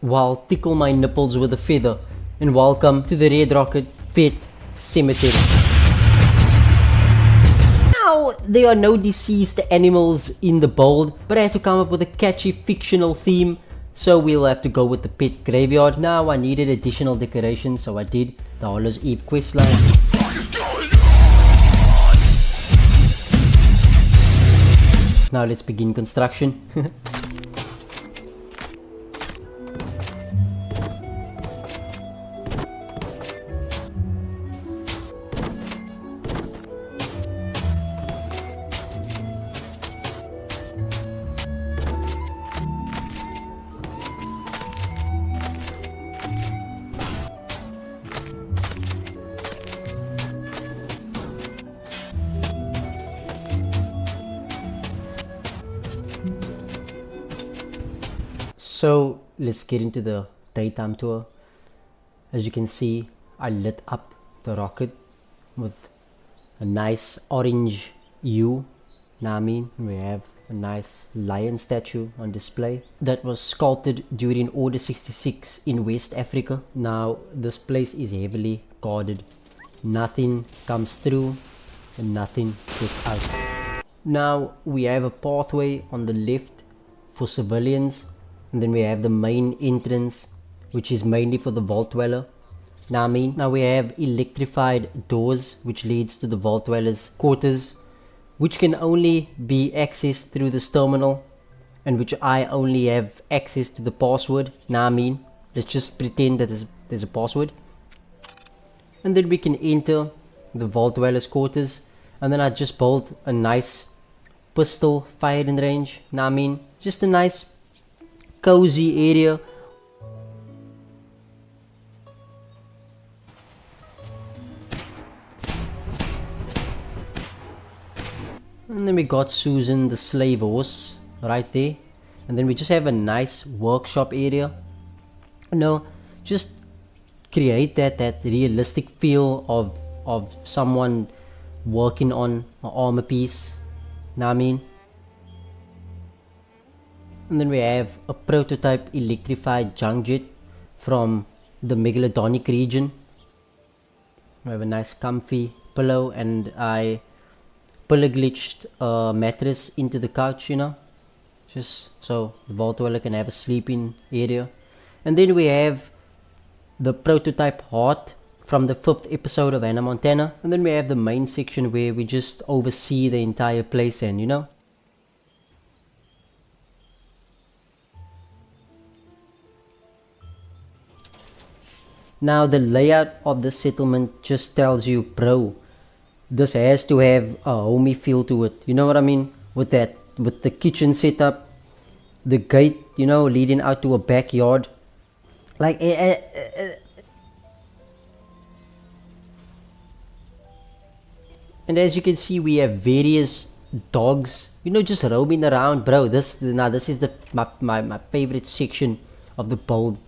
while tickle my nipples with a feather, and welcome to the Red Rocket Pet Cemetery. Now, there are no deceased animals in the build, but I had to come up with a catchy fictional theme, so we'll have to go with the pet graveyard. Now, I needed additional decorations, so I did the Hallows Eve questline. Now let's begin construction. So let's get into the daytime tour. As you can see, I lit up the rocket with a nice orange hue. Now I mean, we have a nice lion statue on display that was sculpted during Order 66 in West Africa. Now this place is heavily guarded. Nothing comes through and nothing gets out. Now we have a pathway on the left for civilians. And then we have the main entrance, which is mainly for the vault dweller. Now we have electrified doors, which leads to the vault dweller's quarters, which can only be accessed through this terminal, and which I only have access to the password. Now let's just pretend that there's a password, and then we can enter the vault dweller's quarters. And then I just built a nice pistol firing range. Now just a nice cozy area. And then we got Susan the slave horse right there. And then we just have a nice workshop area. Just create that realistic feel of someone working on an armor piece. And then we have a prototype electrified junk jet from the Megalodonic region. We have a nice comfy pillow, and I pillow glitched a mattress into the couch, just so the vault dweller can have a sleeping area. And then we have the prototype heart from the 5th episode of Hannah Montana. And then we have the main section where we just oversee the entire place, and Now the layout of the settlement just tells you, bro, this has to have a homey feel to it. You know what I mean? With the kitchen setup, the gate, leading out to a backyard. Like, and as you can see, we have various dogs, just roaming around, bro. This is my favorite section of the build.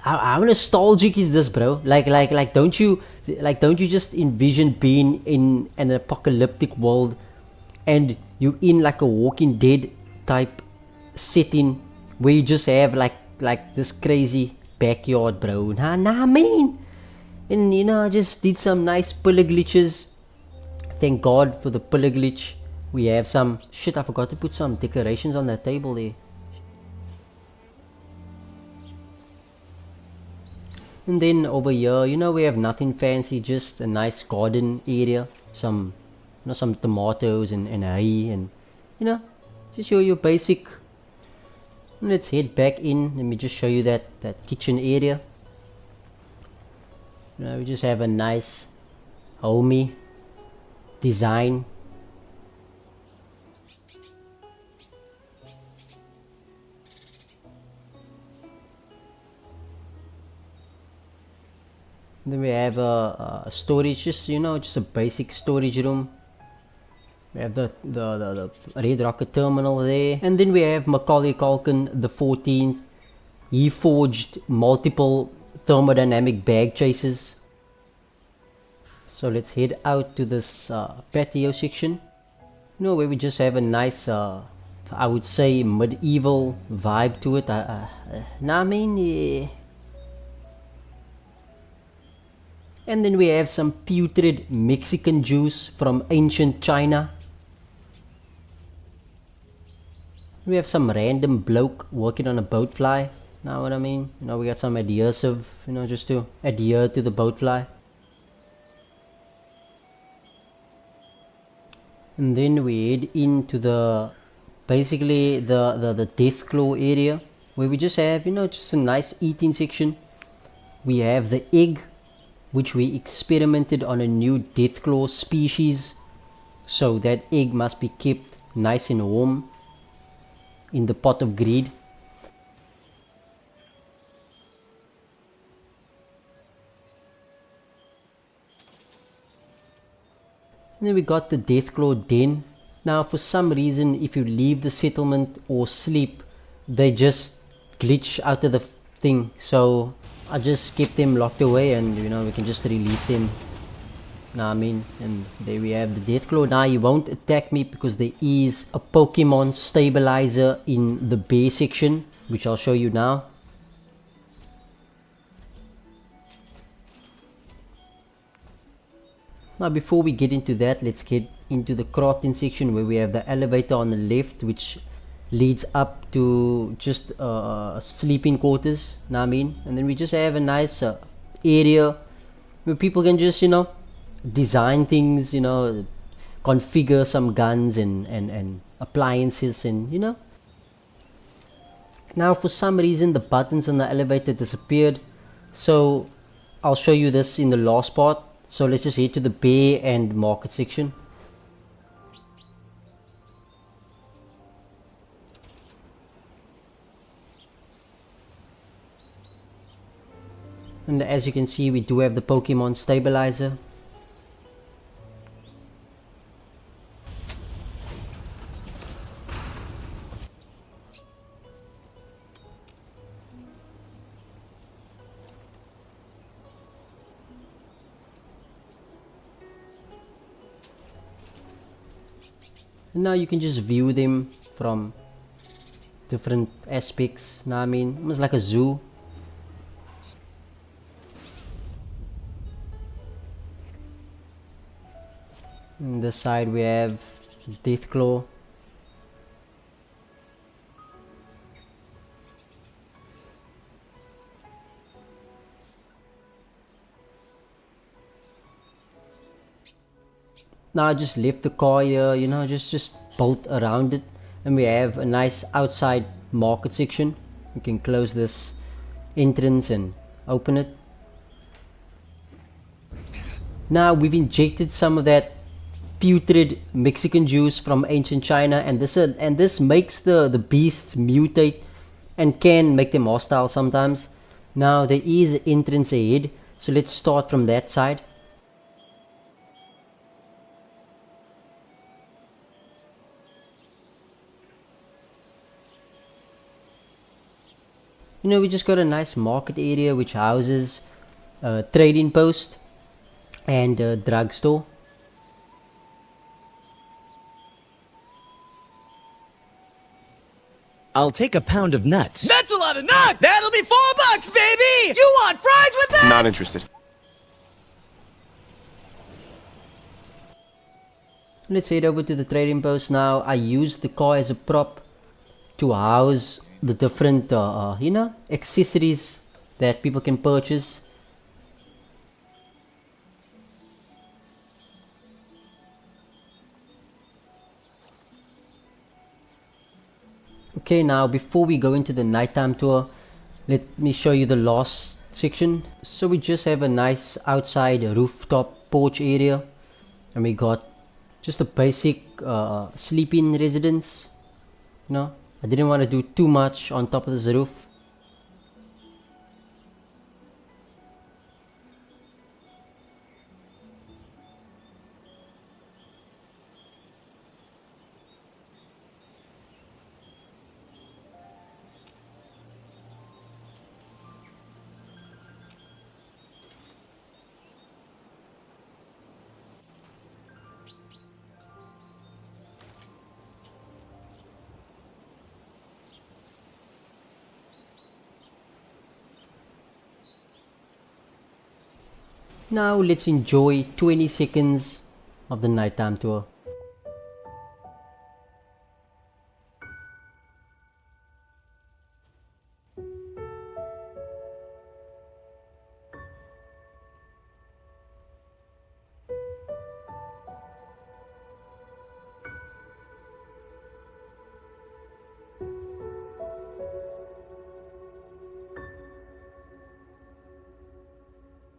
How nostalgic is this, bro? Like don't you just envision being in an apocalyptic world and you in like a Walking Dead type setting where you just have like this crazy backyard, bro? And I just did some nice pillar glitches. Thank God for the pillar glitch. We have some shit. I forgot to put some decorations on that table there. And then over here, we have nothing fancy, just a nice garden area, some tomatoes and hay, and just your basic. Let's head back in. Let me just show you that kitchen area. We just have a nice homey design. Then we have a storage, just a basic storage room. We have the Red Rocket terminal there, and then we have Macaulay Culkin the 14th. He forged multiple thermodynamic bag chases. So let's head out to this patio section, where we just have a nice I would say, medieval vibe to it. Nah, I mean, yeah. And then we have some putrid Mexican juice from ancient China. We have some random bloke working on a boat fly. Know what I mean? We got some adhesive, just to adhere to the boat fly. And then we head into basically the deathclaw area, where we just have, just a nice eating section. We have the egg, which we experimented on a new deathclaw species. So that egg must be kept nice and warm in the pot of greed. And then we got the deathclaw den. Now for some reason, if you leave the settlement or sleep, they just glitch out of the thing. So I just kept them locked away, and we can just release them. Nah, I mean, and there we have the deathclaw. Now he won't attack me because there is a Pokemon stabilizer in the bear section, which I'll show you now. Now before we get into that, let's get into the crafting section, where we have the elevator on the left, which leads up to just sleeping quarters. Know what I mean? And then we just have a nice area where people can just design things, configure some guns and appliances, and now for some reason the buttons on the elevator disappeared, so I'll show you this in the last part. So let's just head to the bear and market section. And as you can see, we do have the Pokemon stabilizer. And now you can just view them from different aspects. Now I mean, almost like a zoo. On this side we have deathclaw. Now I just left the car here, just built around it, and we have a nice outside market section. You can close this entrance and open it. Now we've injected some of that putrid Mexican juice from ancient China, and this makes the beasts mutate and can make them hostile sometimes. Now there is an entrance ahead, so let's start from that side. We just got a nice market area which houses a trading post and a drugstore. I'll take a pound of nuts. That's a lot of nuts! That'll be $4, baby! You want fries with that? Not interested. Let's head over to the trading post now. I used the car as a prop to house the different accessories that people can purchase. Okay, now before we go into the nighttime tour, let me show you the last section. So we just have a nice outside rooftop porch area, and we got just a basic sleeping residence. I didn't want to do too much on top of this roof. Now let's enjoy 20 seconds of the nighttime tour.